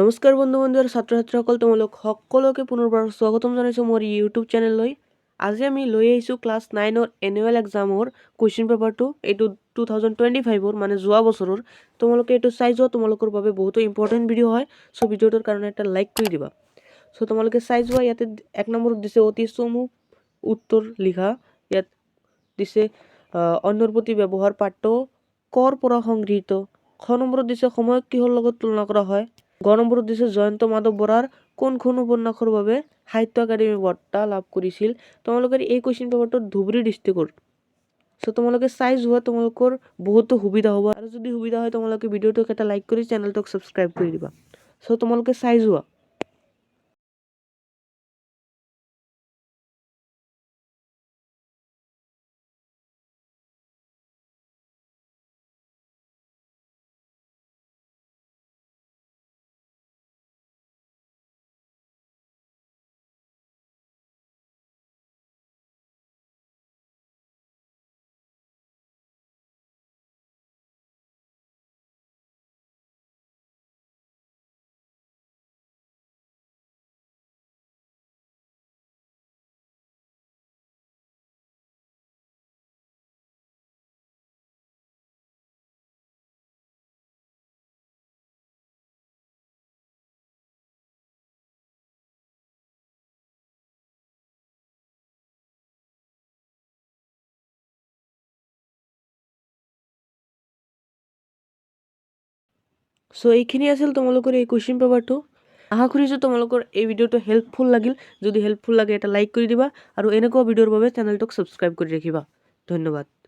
নমস্কাৰ বন্ধু আৰু ছাত্ৰ ছাত্ৰীসকল, তোমালোক সকলোকে পুনৰবাৰ স্বাগতম জনাইছোঁ মোৰ ইউটিউব চেনেললৈ। আজি আমি লৈ আহিছোঁ ক্লাছ 9ৰ এনুৱেল এক্সামৰ কুৱেশ্যন পেপাৰটো। এইটো 2025 মানে যোৱা বছৰৰ। তোমালোকে এইটো চাই যোৱা, তোমালোকৰ বাবে বহুতো ইম্পৰ্টেণ্ট ভিডিঅ' হয়। চ' ভিডিঅ'টোৰ কাৰণে এটা লাইক কৰি দিবা। চ' তোমালোকে চাই যোৱা। ইয়াতে 1 নম্বৰত দিছে অতি চমু উত্তৰ লিখা। ইয়াত দিছে অন্যৰ প্ৰতি ব্যৱহাৰ পাঠ্য কৰ পৰা সংগৃহীত। খ নম্বৰত দিছে সময়ক কিহৰ লগত তুলনা কৰা হয়। গ নম্বৰত দিছে জয়ন্ত মাধৱ বৰাৰ কোনখন উপন্যাসৰ বাবে সাহিত্য একাডেমী বঁটা লাভ কৰিছিল। তোমালোকে এই কুৱেশ্যন পেপাৰটো ধুবুৰী ডিষ্ট্ৰিক্টৰ। চ' তোমালোকে চাই যোৱা, তোমালোকৰ বহুতো সুবিধা হ'ব। আৰু যদি সুবিধা হয় তোমালোকে ভিডিঅ'টোক এটা লাইক কৰি চেনেলটোক ছাবস্ক্ৰাইব কৰি দিবা। চ' তোমালোকে চাই যোৱা। চ' এইখিনি আছিল তোমালোকৰ এই কুৱেশ্যন পেপাৰটো। আশা কৰিছোঁ তোমালোকৰ এই ভিডিঅ'টো হেল্পফুল লাগিল। যদি হেল্পফুল লাগে এটা লাইক কৰি দিবা আৰু এনেকুৱা ভিডিঅ'ৰ বাবে চেনেলটোক ছাবস্ক্ৰাইব কৰি ৰাখিবা। ধন্যবাদ।